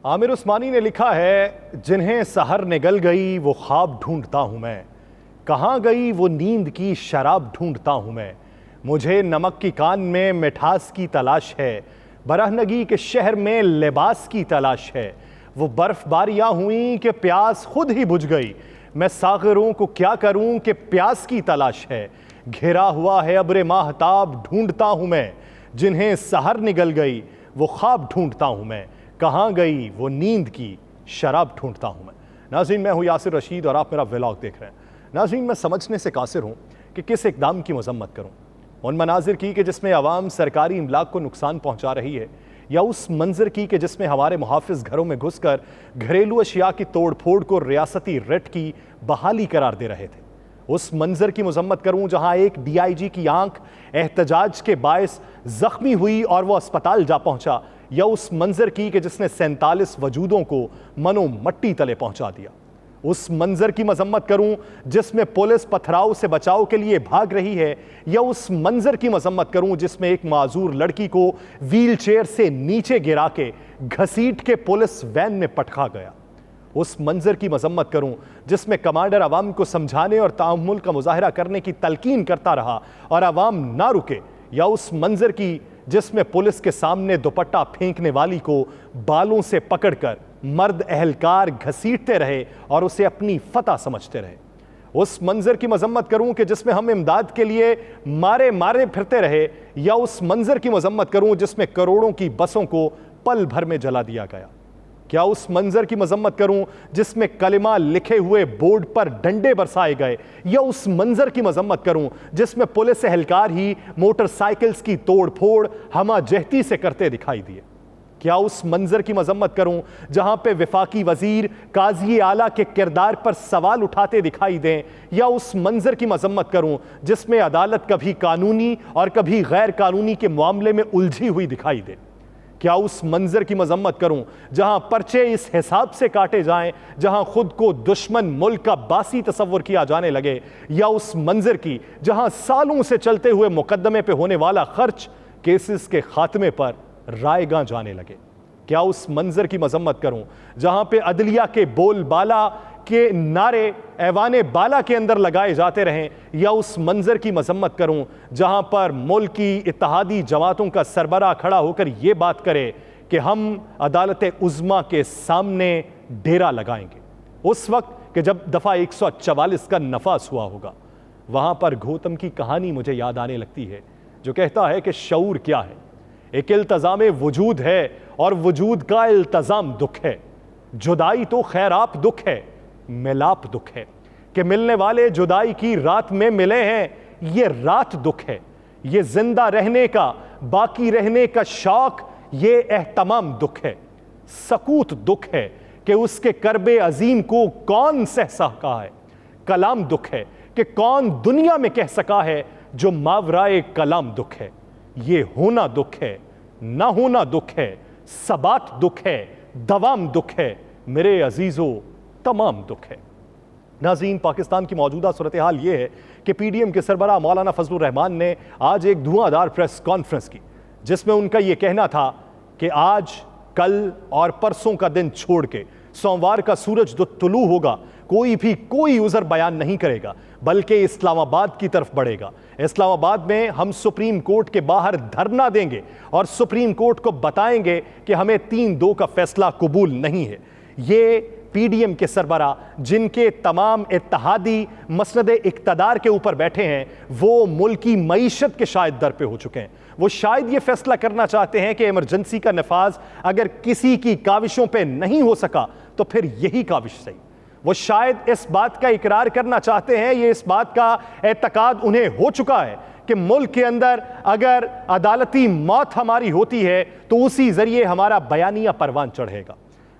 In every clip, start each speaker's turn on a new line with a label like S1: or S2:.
S1: आमिर उस्मानी ने लिखा है, जिन्हें सहर निगल गई वो ख्वाब ढूंढता हूं मैं, कहां गई वो नींद की शराब ढूंढता हूं मैं। मुझे नमक की कान में मिठास की तलाश है, बरहनगी के शहर में लिबास की तलाश है। वो बर्फबारियां हुई कि प्यास खुद ही बुझ गई, मैं सागरों को क्या करूं कि प्यास की तलाश है। घिरा हुआ है अब्रे माहताब ढूंढता हूं मैं, जिन्हें सहर निगल गई वो ख्वाब ढूंढता हूं मैं, कहां गई वो नींद की शराब ढूंढता हूं मैं। नाज़रीन, मैं हूं यासिर रशीद और आप मेरा व्लॉग देख रहे हैं। नाज़रीन, मैं समझने से कासिर हूं कि किस इकदाम की मजम्मत करूं, उन मनाजिर की कि जिसमें अवाम सरकारी इमलाक को नुकसान पहुंचा रही है, या उस मंजर की कि जिसमें हमारे मुहाफिज घरों में घुसकर घरेलू अशिया की तोड़ फोड़ को रियासती रेट की बहाली करार दे रहे थे। उस मंजर की मजम्मत करूं जहां एक DIG की आंख एहतजाज के बायस जख्मी हुई और वह अस्पताल जा पहुंचा, या उस मंजर की कि जिसने 47 वजूदों को मनो मट्टी तले पहुंचा दिया। उस मंजर की मजम्मत करूं जिसमें पुलिस पथराव से बचाव के लिए भाग रही है, या उस मंजर की मजम्मत करूं जिसमें एक माजूर लड़की को व्हील चेयर से नीचे गिरा के घसीट के पुलिस वैन में पटका गया। उस मंजर की मजम्मत करूं जिसमें कमांडर अवाम को समझाने और तामुल का मुजाहरा करने की तलकीन करता रहा और अवाम ना रुके, या उस मंजर की जिसमें पुलिस के सामने दुपट्टा फेंकने वाली को बालों से पकड़कर मर्द एहलकार घसीटते रहे और उसे अपनी फतह समझते रहे। उस मंजर की मजम्मत करूं कि जिसमें हम इमदाद के लिए मारे मारे फिरते रहे, या उस मंजर की मजम्मत करूं जिसमें करोड़ों की बसों को पल भर में जला दिया गया। क्या उस मंजर की मजम्मत करूं जिसमें कलिमा लिखे हुए बोर्ड पर डंडे बरसाए गए, या उस मंजर की मजम्मत करूं जिसमें पुलिस एहलकार ही मोटरसाइकिल्स की तोड़ फोड़ हमाजहती से करते दिखाई दिए। क्या उस मंजर की मजम्मत करूं जहां पे विफाकी वजीर काजी आला के किरदार पर सवाल उठाते दिखाई दें, या उस मंजर की मजम्मत करूं जिसमें अदालत कभी कानूनी और कभी गैर कानूनी के मामले में उलझी हुई दिखाई दे। क्या उस मंजर की मजम्मत करूं जहां पर्चे इस हिसाब से काटे जाएं जहां खुद को दुश्मन मुल्क का बासी तस्वर किया जाने लगे, या उस मंजर की जहां सालों से चलते हुए मुकदमे पे होने वाला खर्च केसेस के खात्मे पर रायगां जाने लगे। क्या उस मंजर की मजम्मत करूं जहां पे अदलिया के बोलबाला के नारे ऐवाने बाला के अंदर लगाए जाते रहें, या उस मंजर की मजम्मत करूं जहां पर मुल्क की इत्तेहादी जमातों का सरबराह खड़ा होकर यह बात करे कि हम अदालत उज़्मा के सामने डेरा लगाएंगे। उस वक्त कि जब दफा 144 का नफास हुआ होगा, वहां पर गौतम की कहानी मुझे याद आने लगती है, जो कहता है कि शऊर क्या है। एक इल्तजाम वजूद है और वजूद का इल्तजाम दुख है। जुदाई तो खैर आप दुख है, मिलाप दुख है कि मिलने वाले जुदाई की रात में मिले हैं, ये रात दुख है। ये जिंदा रहने का, बाकी रहने का शौक, ये एहतमाम दुख है। सकूत दुख है कि उसके करबे अजीम को कौन सह सका है। कलाम दुख है कि कौन दुनिया में कह सका है जो मावराए कलाम दुख है। ये होना दुख है, ना होना दुख है, सबात दुख है, दवाम दुख है, मेरे अजीजों तमाम दुख है। नाज़रीन, पाकिस्तान की मौजूदा सूरत हाल ये है कि PDM के सरबराह मौलाना फजलुर रहमान ने आज एक धुआंधार प्रेस कॉन्फ्रेंस की, जिसमें उनका यह कहना था कि आज, कल और परसों का दिन छोड़ के सोमवार का सूरज जो तुलू होगा, कोई उज़र बयान नहीं करेगा, बल्कि इस्लामाबाद की तरफ बढ़ेगा। इस्लामाबाद में हम सुप्रीम कोर्ट के बाहर धरना देंगे और सुप्रीम कोर्ट को बताएंगे कि हमें 3-2 का फैसला कबूल नहीं है। ये PDM के सरबराह, जिनके तमाम इत्तेहादी मसनद इक़्तिदार के ऊपर बैठे हैं, वो मुल्क की मईशत के शायद दर पे हो चुके हैं। वो शायद ये फैसला करना चाहते हैं कि इमरजेंसी का नफाज अगर किसी की काविशों पे नहीं हो सका तो फिर यही काविश सही। वो शायद इस बात का इकरार करना चाहते हैं, ये इस बात का एतकाद उन्हें हो चुका है कि मुल्क के अंदर अगर अदालती मौत हमारी होती है तो उसी जरिए हमारा बयानिया परवान चढ़ेगा,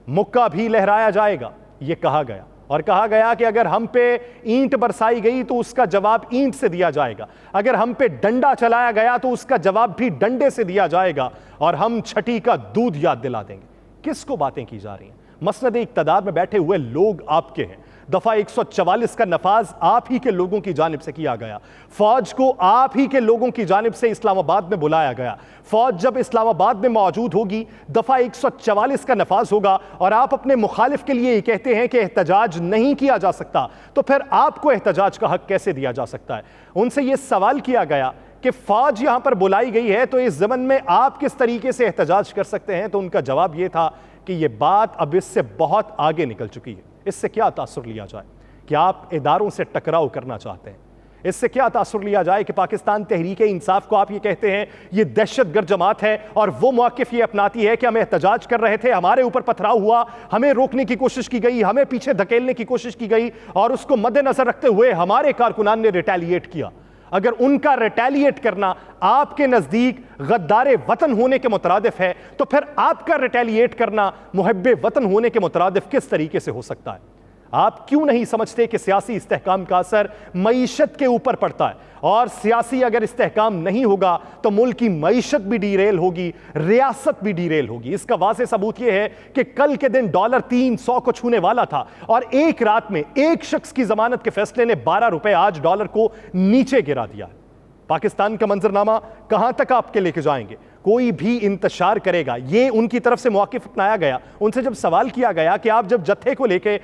S1: मुक्का भी लहराया जाएगा। ये कहा गया, और कहा गया कि अगर हम पे ईंट बरसाई गई तो उसका जवाब ईंट से दिया जाएगा, अगर हम पे डंडा चलाया गया तो उसका जवाब भी डंडे से दिया जाएगा, और हम छठी का दूध याद दिला देंगे। किसको बातें की जा रही हैं? मसनद इक़्तिदार में बैठे हुए लोग आपके हैं, दफा 144 का नफाज आप ही के लोगों की जानिब से किया गया। फौज को आप ही के लोगों की जानिब से इस्लामाबाद में बुलाया गया। फौज जब इस्लामाबाद में मौजूद होगी, दफा 144 का नफाज होगा और आप अपने मुखालिफ के लिए ये कहते हैं कि एहतजाज नहीं किया जा सकता, तो फिर आपको एहतजाज का हक कैसे दिया जा सकता है? उनसे यह सवाल किया गया कि फौज यहां पर बुलाई गई है तो इस ज़मन में आप किस तरीके से एहतजाज कर सकते हैं? तो उनका जवाब यह था कि यह बात अब इससे बहुत आगे निकल चुकी है। इससे क्या तासुर लिया जाए कि आप इदारों से टकराव करना चाहते हैं? इससे क्या तासुर लिया जाए कि पाकिस्तान तहरीक इंसाफ को आप ये कहते हैं ये दहशतगर्द जमात है और वो मौक़िफ़ ये अपनाती है कि हम एहतजाज कर रहे थे, हमारे ऊपर पथराव हुआ, हमें रोकने की कोशिश की गई, हमें पीछे धकेलने की कोशिश की गई और उसको मद्देनजर रखते हुए हमारे कारकुनान ने रिटेलिएट किया। अगर उनका रिटेलिएट करना आपके नजदीक गद्दारे वतन होने के मुतरादिफ है, तो फिर आपका रिटेलिएट करना मुहब्बे वतन होने के मुतरादिफ किस तरीके से हो सकता है? आप क्यों नहीं समझते कि सियासी इस्तेहकाम का असर मईशत के ऊपर पड़ता है और सियासी अगर इस्तेहकाम नहीं होगा तो मुल्क की मईशत भी डीरेल होगी, रियासत भी डीरेल होगी। इसका वाज़ेह सबूत यह है कि कल के दिन डॉलर 300 को छूने वाला था और एक रात में एक शख्स की जमानत के फैसले ने 12 रुपए आज डॉलर को नीचे गिरा दिया। पाकिस्तान का मंजरनामा कहां तक आपके लेके जाएंगे? कोई भी इंतशार करेगा, ये उनकी तरफ से मौक़िफ़ अपनाया गया। उनसे जब सवाल किया गया कि आप जब जत्थे को लेके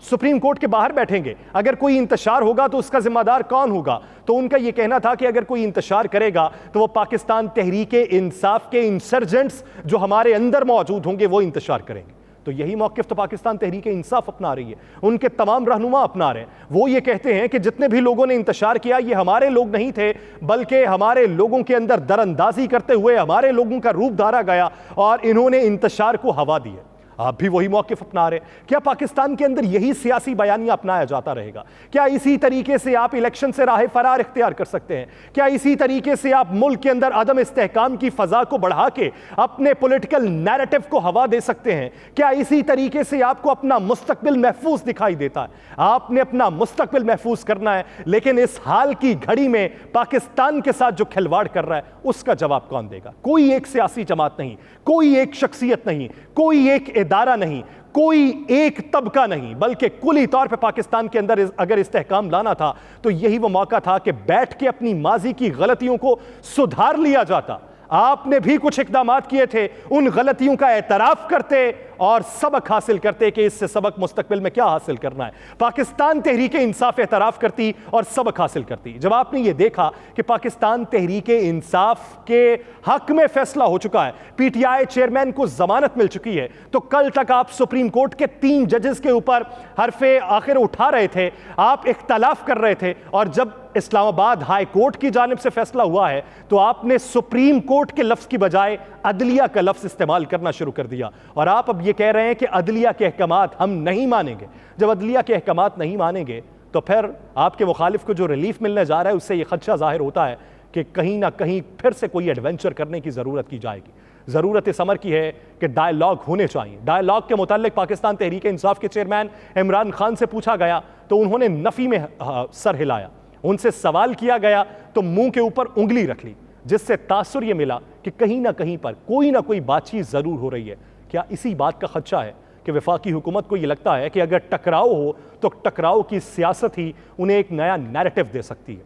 S1: सुप्रीम कोर्ट के बाहर बैठेंगे, अगर कोई इंतशार होगा तो उसका जिम्मेदार कौन होगा? तो उनका यह कहना था कि अगर कोई इंतशार करेगा तो वो पाकिस्तान तहरीक इंसाफ के इंसर्जेंट्स जो हमारे अंदर मौजूद होंगे वो इंतशार करेंगे। तो यही मौक़िफ़ तो पाकिस्तान तहरीक इंसाफ अपना रही है, उनके तमाम रहनुमा अपना रहे हैं। वो ये कहते हैं कि जितने भी लोगों ने इंतशार किया ये हमारे लोग नहीं थे, बल्कि हमारे लोगों के अंदर दरअंदाजी करते हुए हमारे लोगों का रूप धारा गया और इन्होंने इंतशार को हवा दी है। आप भी वही मौक़िफ़ अपना रहे। क्या पाकिस्तान के अंदर यही सियासी बयानिया अपनाया जाता रहेगा? क्या इसी तरीके से आप इलेक्शन से राह फरार इख्तियार कर सकते हैं? क्या इसी तरीके से आप मुल्क के अंदर अदम इस्तेहकाम की फ़ज़ा को बढ़ा के अपने पॉलिटिकल नैरेटिव को हवा दे सकते हैं? क्या इसी तरीके से आपको अपना मुस्तकबिल महफूज दिखाई देता है? आपने अपना मुस्तकबिल महफूज करना है, लेकिन इस हाल की घड़ी में पाकिस्तान के साथ जो खिलवाड़ कर रहा है उसका जवाब कौन देगा? कोई एक सियासी जमात नहीं, कोई एक शख्सियत नहीं, कोई एक इदारा नहीं, कोई एक तबका नहीं, बल्कि कुली तौर पे पाकिस्तान के अंदर अगर इस्तेहकाम लाना था तो यही वो मौका था कि बैठ के अपनी माजी की गलतियों को सुधार लिया जाता। आपने भी कुछ इकदामात किए थे, उन गलतियों का एतराफ करते और सबक हासिल करते कि इससे सबक मुस्तकबिल में क्या हासिल करना है। पाकिस्तान तहरीक इंसाफ एतराफ करती और सबक हासिल करती। जब आपने ये देखा कि पाकिस्तान तहरीक इंसाफ के हक में फैसला हो चुका है, पीटीआई चेयरमैन को जमानत मिल चुकी है, तो कल तक आप सुप्रीम कोर्ट के 3 जजेस के ऊपर हरफे आखिर उठा रहे थे, आप इख्तलाफ कर रहे थे, और जब इस्लामाबाद हाई कोर्ट की जानिब से फैसला हुआ है तो आपने सुप्रीम कोर्ट के लफ्ज की बजाय अदलिया का लफ्ज इस्तेमाल करना शुरू कर दिया। और आप अब ये कह रहे हैं कि अदलिया के अहकामात हम नहीं मानेंगे। जब अदलिया के अहकामात नहीं मानेंगे तो फिर आपके मुखालिफ को जो रिलीफ मिलने जा रहा है उससे यह खदशा जाहिर होता है कि कहीं ना कहीं फिर से कोई एडवेंचर करने की ज़रूरत की जाएगी। ज़रूरत इस अमर की है कि डायलॉग होने चाहिए। डायलॉग के मुताल्लिक पाकिस्तान तहरीक इंसाफ के चेयरमैन इमरान खान से पूछा गया तो उन्होंने नफ़ी में सर हिलाया। उनसे सवाल किया गया तो मुंह के ऊपर उंगली रख ली, जिससे तासुर यह मिला कि कहीं ना कहीं पर कोई ना कोई बातचीत ज़रूर हो रही है। क्या इसी बात का खदशा है कि वफाकी हुकूमत को यह लगता है कि अगर टकराव हो तो टकराव की सियासत ही उन्हें एक नया नैरेटिव दे सकती है?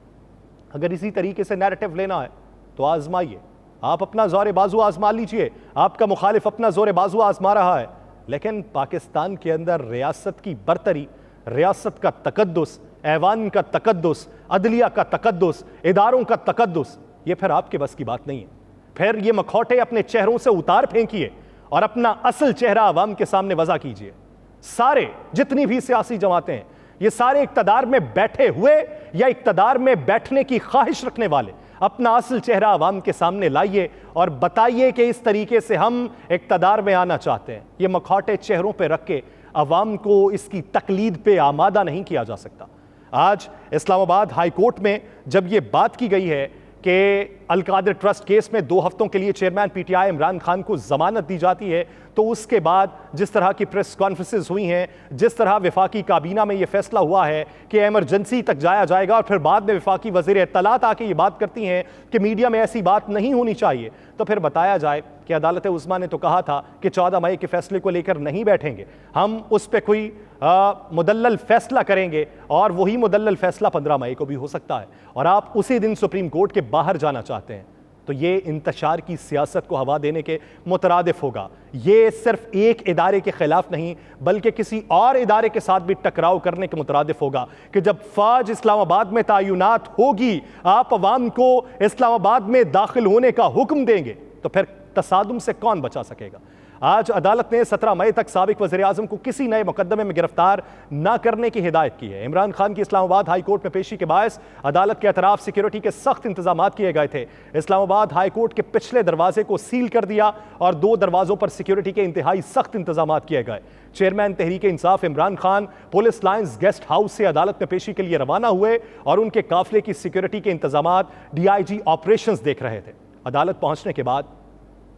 S1: अगर इसी तरीके से नैरेटिव लेना है तो आजमाइए, आप अपना ज़ोर बाजू आजमा लीजिए। आपका मुखालिफ अपना ज़ोर बाजू आजमा रहा है, लेकिन पाकिस्तान के अंदर रियासत की बरतरी, रियासत का तकद्दुस, ऐवान का तकद्दुस, अदलिया का तकद्दुस, इदारों का तकद्दुस, ये फिर आपके बस की बात नहीं है। फिर ये मखौटे अपने चेहरों से उतार फेंकिए और अपना असल चेहरा आवाम के सामने वज़ा कीजिए। सारे जितनी भी सियासी जमातें हैं, ये सारे इक़्तिदार में बैठे हुए या इक़्तिदार में बैठने की ख्वाहिश रखने वाले, अपना असल चेहरा आवाम के सामने लाइए और बताइए कि इस तरीके से हम इक़्तिदार में आना चाहते हैं। ये मखौटे चेहरों पर रख के अवाम को इसकी तकलीद पे आमादा नहीं किया जा सकता। आज इस्लामाबाद हाई कोर्ट में जब ये बात की गई है कि अल-कादिर ट्रस्ट केस में 2 हफ्तों के लिए चेयरमैन पीटीआई इमरान खान को जमानत दी जाती है, तो उसके बाद जिस तरह की प्रेस कॉन्फ्रेंसेस हुई हैं, जिस तरह वफाकी काबीना में ये फैसला हुआ है कि एमरजेंसी तक जाया जाएगा, और फिर बाद में वफाकी वज़ीर इत्तलात आके ये बात करती हैं कि मीडिया में ऐसी बात नहीं होनी चाहिए, तो फिर बताया जाए कि अदालत उज़्मा ने तो कहा था कि 14 मई के फैसले को लेकर नहीं बैठेंगे, हम उस पर कोई मुदल्लल फैसला करेंगे और वही मुदल्लल फैसला 15 मई को भी हो सकता है और आप उसी दिन सुप्रीम कोर्ट के बाहर जाना चाहते हैं, तो ये इंतशार की सियासत को हवा देने के मुतरादिफ होगा। ये सिर्फ एक इदारे के खिलाफ नहीं बल्कि किसी और इदारे के साथ भी टकराव करने के मुतरादिफ होगा कि जब फौज इस्लामाबाद में तैनात होगी, आप अवाम को इस्लामाबाद में दाखिल होने का हुक्म देंगे, तो फिर तसादुम से कौन बचा सकेगा। आज अदालत ने 17 मई तक साबिक वज़ीर आज़म को किसी नए मुकदमे में गिरफ्तार न करने की हिदायत की है। इमरान खान की इस्लामाबाद हाई कोर्ट में पेशी के बायस अदालत के अतराफ सिक्योरिटी के सख्त इंतजाम किए गए थे। इस्लामाबाद हाई कोर्ट के पिछले दरवाजे को सील कर दिया और 2 दरवाजों पर सिक्योरिटी के इंतहाई सख्त इंतजाम किए गए। Chairman Tehreek Insaf Imran Khan police lines guest house से अदालत में पेशी के लिए रवाना हुए और उनके काफिले की सिक्योरिटी के इंतजाम DIG ऑपरेशंस देख रहे थे। अदालत पहुंचने के बाद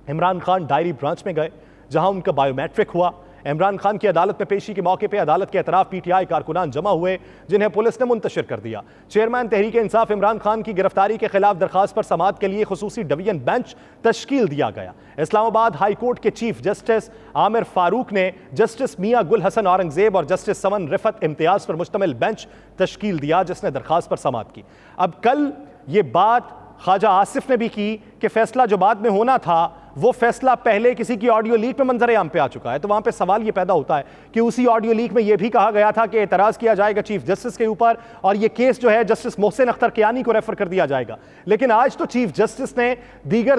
S1: इमरान खान डायरी ब्रांच में गए जहां उनका बायोमेट्रिक हुआ। इमरान खान की अदालत में पेशी के मौके पर अदालत के अतराफ PTI कारकुनान जमा हुए जिन्हें पुलिस ने मुंतशिर कर दिया। चेयरमैन तहरीक इंसाफ इमरान खान की गिरफ्तारी के खिलाफ दरखास्त पर समाअत के लिए खुसूसी डिवीजन बेंच तश्कील दिया गया। इस्लामाबाद हाई कोर्ट के चीफ जस्टिस आमिर फारूक ने जस्टिस मियां गुल हसन औरंगजेब और जस्टिस समन रिफत इम्तियाज पर मुश्तमिल बेंच तश्कील दिया जिसने दरखास्त पर समाअत की। अब कल ये बात ख्वाजा आसिफ ने भी की कि फैसला जो बाद में होना था वो फैसला पहले किसी की ऑडियो लीक में मंजर आम पे आ चुका है, तो वहां पे सवाल ये पैदा होता है कि उसी ऑडियो लीक में ये भी कहा गया था कि एतराज किया जाएगा चीफ जस्टिस के ऊपर और ये केस जो है जस्टिस मोहसिन अख्तर कियानी को रेफर कर दिया जाएगा। लेकिन आज तो चीफ जस्टिस ने दीगर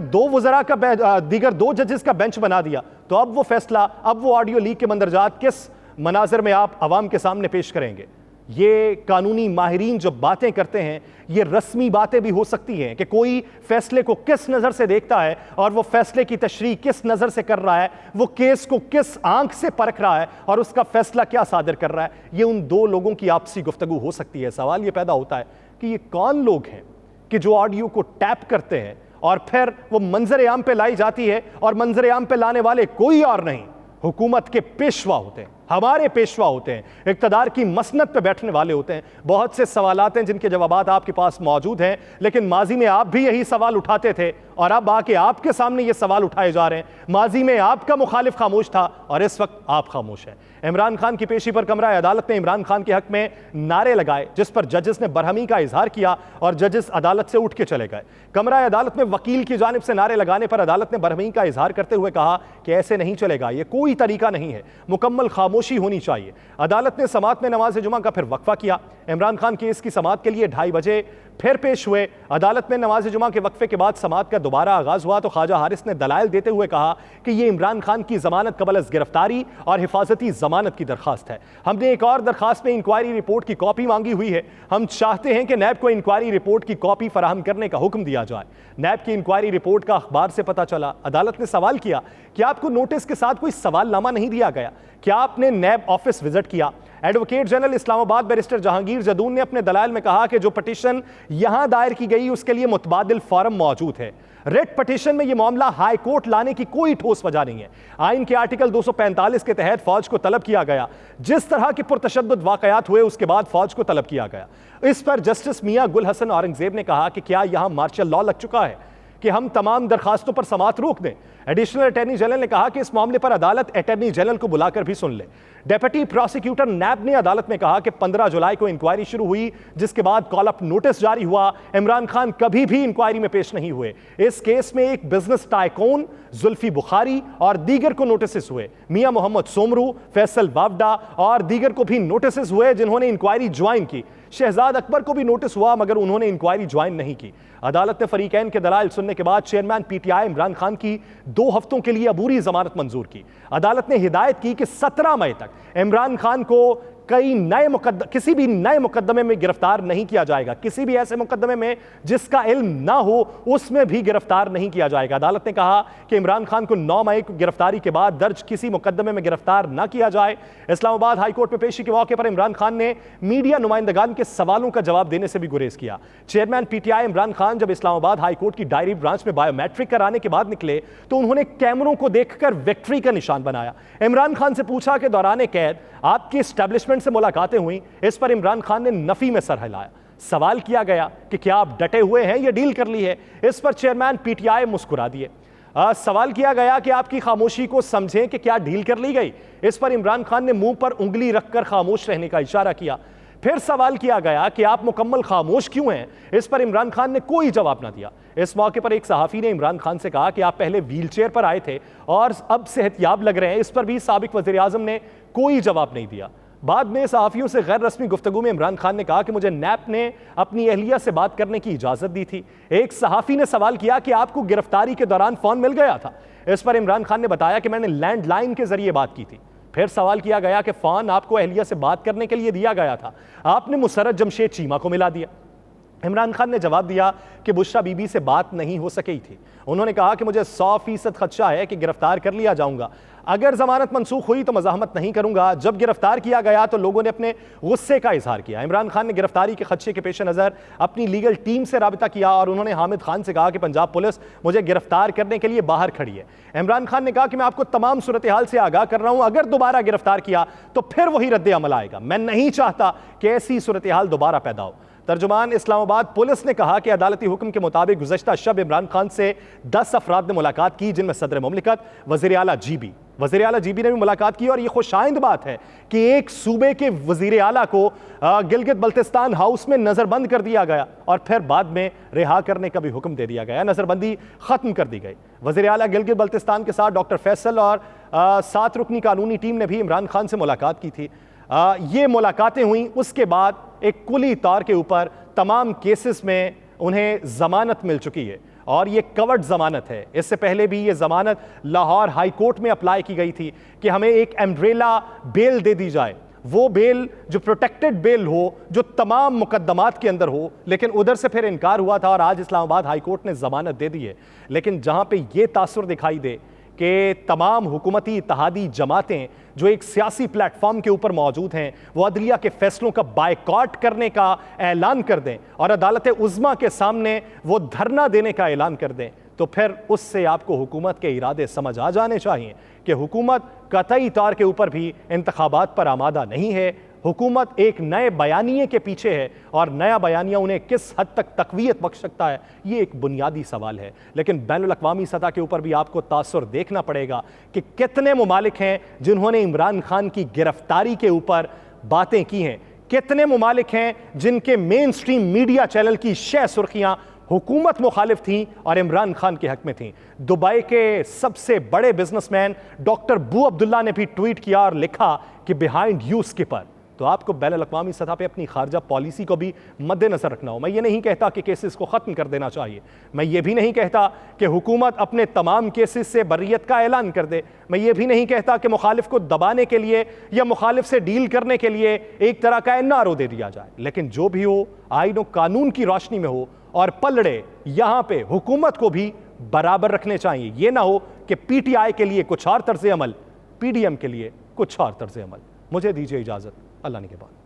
S1: 2 जजेस का बेंच बना दिया, तो अब वो फैसला, अब वो ऑडियो लीक के मंदरजात किस मनाजिर में आप अवाम के सामने पेश करेंगे। ये कानूनी माहिरीन जो बातें करते हैं ये रस्मी बातें भी हो सकती हैं कि कोई फैसले को किस नज़र से देखता है और वो फैसले की तशरीह किस नज़र से कर रहा है, वो केस को किस आंख से परख रहा है और उसका फैसला क्या सादिर कर रहा है। ये उन 2 लोगों की आपसी गुफ्तगू हो सकती है। सवाल ये पैदा होता है कि ये कौन लोग हैं कि जो ऑडियो को टैप करते हैं और फिर वो मंजर आम पे लाई जाती है और मंजर आम पे लाने वाले कोई और नहीं, हुकूमत के पेशवा होते हैं, हमारे पेशवा होते हैं, इक़्तिदार की मसनद पे बैठने वाले होते हैं। बहुत से सवालात हैं जिनके जवाबात आपके पास मौजूद हैं, लेकिन माजी में आप भी यही सवाल उठाते थे और अब आके आपके सामने ये सवाल उठाए जा रहे हैं। माजी में आपका मुखालिफ खामोश था और इस वक्त आप खामोश हैं। इमरान खान की पेशी पर कमरा अदालत ने इमरान खान के हक में नारे लगाए जिस पर जजेस ने बरहमी का इजहार किया और जजेस अदालत से उठ के चले गए। कमरा अदालत में वकील की जानिब से नारे लगाने पर अदालत ने बरहमी का इजहार करते हुए कहा कि ऐसे नहीं चलेगा, ये कोई तरीका नहीं है, मुकम्मल खामोशी होनी चाहिए। अदालत ने समाअत में नमाज जुमा का फिर वक्फा किया। इमरान खान केस की समाअत के लिए 2:30 बजे फिर पेश हुए। अदालत में नमाज जुमा के वक्फे के बाद समाअत का दोबारा आगाज हुआ तो ख्वाजा हारिस ने दलाइल देते हुए कहा कि यह इमरान खान की जमानत कबल अज़ गिरफ्तारी और हिफाजती जमानत की दरखास्त है। हमने एक और दरखास्त में इंक्वायरी रिपोर्ट की कॉपी मांगी हुई है। हम चाहते हैं कि नैब को इंक्वायरी रिपोर्ट की कॉपी फराहम करने का हुक्म दिया जाए। नैब की इंक्वायरी रिपोर्ट का अखबार से पता चला। अदालत ने सवाल किया कि आपको नोटिस के साथ कोई सवालनामा नहीं दिया गया, क्या आपने नैब ऑफिस विजिट किया? Advocate general Islamabad barrister Jahangir Jadoon ने अपने दलाइल में कहा कि जो पटिशन यहां दायर की गई उसके लिए मुतबादिल फॉर्म मौजूद है। रेट पटिशन में यह मामला हाई कोर्ट लाने की कोई ठोस वजह नहीं है। आइन के आर्टिकल 245 के तहत फौज को तलब किया गया। जिस तरह के पुरतशद्दुद वाकयात हुए उसके बाद फौज को तलब किया गया। इस पर जस्टिस मियां गुल हसन औरंगजेब ने कहा कि क्या यहां मार्शल लॉ लग चुका है कि हम तमाम दरखास्तों पर समाअत रोक दें। एडिशनल अटॉर्नी जनरल ने कहा कि इस मामले पर अदालत अटॉर्नी जनरल को बुलाकर भी सुन ले। डेप्यूटी प्रोसिक्यूटर नैब ने अदालत में कहा कि 15 जुलाई को इंक्वायरी शुरू हुई जिसके बाद कॉल अप नोटिस जारी हुआ। इमरान खान कभी भी इंक्वायरी में पेश नहीं हुए। इस केस में एक बिजनेस टाइकून जुल्फी बुखारी और दीगर को नोटिस हुए। मियां मोहम्मद सोमरू, फैसल वावडा और दीगर को भी नोटिस हुए जिन्होंने इंक्वायरी ज्वाइन की। शहजाद अकबर को भी नोटिस हुआ मगर उन्होंने इंक्वायरी ज्वाइन नहीं की। अदालत ने फरीकैन के दलाइल सुनने के बाद चेयरमैन पीटीआई इमरान खान की 2 हफ्तों के लिए अबूरी जमानत मंजूर की। अदालत ने हिदायत की कि 17 मई तक इमरान खान को किसी भी नए मुकदमे में गिरफ्तार नहीं किया जाएगा। किसी भी ऐसे मुकदमे में जिसका इल्म ना हो उसमें भी गिरफ्तार नहीं किया जाएगा। अदालत ने कहा कि इमरान खान को 9 मई को गिरफ्तारी के बाद दर्ज किसी मुकदमे में गिरफ्तार ना किया जाए। इस्लामाबाद हाई कोर्ट में पेशी के मौके पर इमरान खान ने मीडिया नुमाइंदगान के सवालों का जवाब देने से भी गुरेज किया। चेयरमैन पीटीआई इमरान खान जब इस्लामाबाद हाई कोर्ट की डायरी ब्रांच में बायोमेट्रिक कराने के बाद निकले तो उन्होंने कैमरों को देखकर विक्ट्री का निशान बनाया। इमरान खान से पूछा कि दौरान कैद आपकी एस्टेब्लिशमेंट से मुलाकातें हुई। इस पर इमरान खान ने नफी में सर हिलाया। सवाल किया गया कि क्या आप डटे हुए हैं या डील कर ली है? इस पर चेयरमैन पीटीआई मुस्कुरा दिए। सवाल किया गया कि आपकी खामोशी को समझें कि क्या ढील कर ली गई। इस पर इमरान खान ने मुंह पर उंगली रखकर खामोश रहने का इशारा किया। फिर सवाल किया गया कि आप मुकम्मल खामोश क्यों हैं। इस पर इमरान खान ने कोई जवाब ना दिया। इस मौके पर एक सहाफी ने इमरान खान से कहा कि आप पहले व्हीलचेयर पर आए थे और अब सेहतयाब लग रहे हैं। इस पर भी साबिक वज़ीर आज़म ने कोई जवाब नहीं दिया। बाद में सहाफियों से गैर रस्मी गुफ्तगू में इमरान खान ने कहा कि मुझे नैप ने अपनी अहलिया से बात करने की इजाजत दी थी। एक सहाफी ने सवाल किया कि आपको गिरफ्तारी के दौरान फोन मिल गया था। इस पर इमरान खान ने बताया कि मैंने लैंडलाइन के जरिए बात की थी। फिर सवाल किया गया कि फोन आपको अहलिया से बात करने के लिए दिया गया था, आपने मुसर्रत जमशेद चीमा को मिला दिया। इमरान खान ने जवाब दिया कि बुशरा बीबी से बात नहीं हो सकी थी। उन्होंने कहा कि मुझे 100% खदशा है कि गिरफ्तार कर लिया जाऊंगा। अगर जमानत मंसूख हुई तो मज़ाहमत नहीं करूंगा। जब गिरफ्तार किया गया तो लोगों ने अपने गुस्से का इजहार किया। इमरान खान ने गिरफ्तारी के खदशे के पेश नज़र अपनी लीगल टीम से राबिता किया और उन्होंने हामिद खान से कहा कि पंजाब पुलिस मुझे गिरफ्तार करने के लिए बाहर खड़ी है। इमरान खान ने कहा कि मैं आपको तमाम सूरत हाल से आगाह कर रहा हूं, अगर दोबारा गिरफ्तार किया तो फिर वही रद्द अमल आएगा। मैं नहीं चाहता कि ऐसी सूरत हाल दोबारा पैदा हो। तर्जुमान इस्लामाबाद पुलिस ने कहा कि अदालती हुक्म के मुताबिक गुज़श्ता शब इमरान खान से 10 अफराद ने मुलाकात की, जिनमें सदर मुमलिकत, वज़ीर आला जीबी ने भी मुलाकात की। और यह खुशाइंद बात है कि एक सूबे के वज़ीर आला को गिलगित बल्तिस्तान हाउस में नज़रबंद कर दिया गया और फिर बाद में रिहा करने का भी हुक्म दे दिया गया। नज़रबंदी ख़त्म कर दी गई। वज़ीर आला गिलगित बल्तिस्तान के साथ डॉक्टर फैसल और 7 रुकनी कानूनी टीम ने भी इमरान खान से मुलाकात की थी। ये मुलाकातें हुई, उसके बाद एक कुली तौर के ऊपर तमाम केसेस में उन्हें जमानत मिल चुकी है और ये कवर्ड जमानत है। इससे पहले भी ये जमानत लाहौर हाई कोर्ट में अप्लाई की गई थी कि हमें एक एम्ब्रेला बेल दे दी जाए, वो बेल जो प्रोटेक्टेड बेल हो, जो तमाम मुकद्दमात के अंदर हो। लेकिन उधर से फिर इनकार हुआ था और आज इस्लामाबाद हाई कोर्ट ने जमानत दे दी है। लेकिन जहां पे ये तासुर दिखाई दे कि तमाम हुकूमती इत्तेहादी जमातें जो एक सियासी प्लेटफॉर्म के ऊपर मौजूद हैं, वो अदलिया के फैसलों का बायकॉट करने का ऐलान कर दें और अदालत उज़्मा के सामने वो धरना देने का ऐलान कर दें, तो फिर उससे आपको हुकूमत के इरादे समझ आ जाने चाहिए कि हुकूमत कतई तौर के ऊपर भी इंतखाबात पर आमादा नहीं है। हुकूमत एक नए बयानिए के पीछे है और नया बयानिया उन्हें किस हद तक तक़वियत बख्श सकता है, ये एक बुनियादी सवाल है। लेकिन बैनुल अक़वामी सतह के ऊपर भी आपको तासुर देखना पड़ेगा कि कितने ममालिक हैं जिन्होंने इमरान खान की गिरफ्तारी के ऊपर बातें की हैं, कितने ममालिक हैं जिनके मेन स्ट्रीम मीडिया चैनल की शह सुर्खियां हुकूमत मुखालिफ थी और इमरान खान के हक में थी। दुबई के सबसे बड़े बिजनेसमैन डॉक्टर बू अब्दुल्ला ने भी ट्वीट किया और लिखा कि बिहाइंड यू स्किपर। तो आपको बैनुल अक़वामी सतह पे अपनी खारजा पॉलिसी को भी मद्देनजर रखना हो। मैं ये नहीं कहता कि केसेस को ख़त्म कर देना चाहिए, मैं ये भी नहीं कहता कि हुकूमत अपने तमाम केसेस से बर्रियत का ऐलान कर दे, मैं ये भी नहीं कहता कि मुखालिफ को दबाने के लिए या मुखालिफ से डील करने के लिए एक तरह का एनआरओ दे दिया जाए। लेकिन जो भी हो, आईन और कानून की रोशनी में हो और पलड़े यहाँ पे हुकूमत को भी बराबर रखने चाहिए। ये ना हो कि पीटीआई के लिए कुछ और तर्ज अमल, पीडीएम के लिए कुछ और तर्ज अमल। मुझे दीजिए इजाज़त, अल्लाह ने के बाद।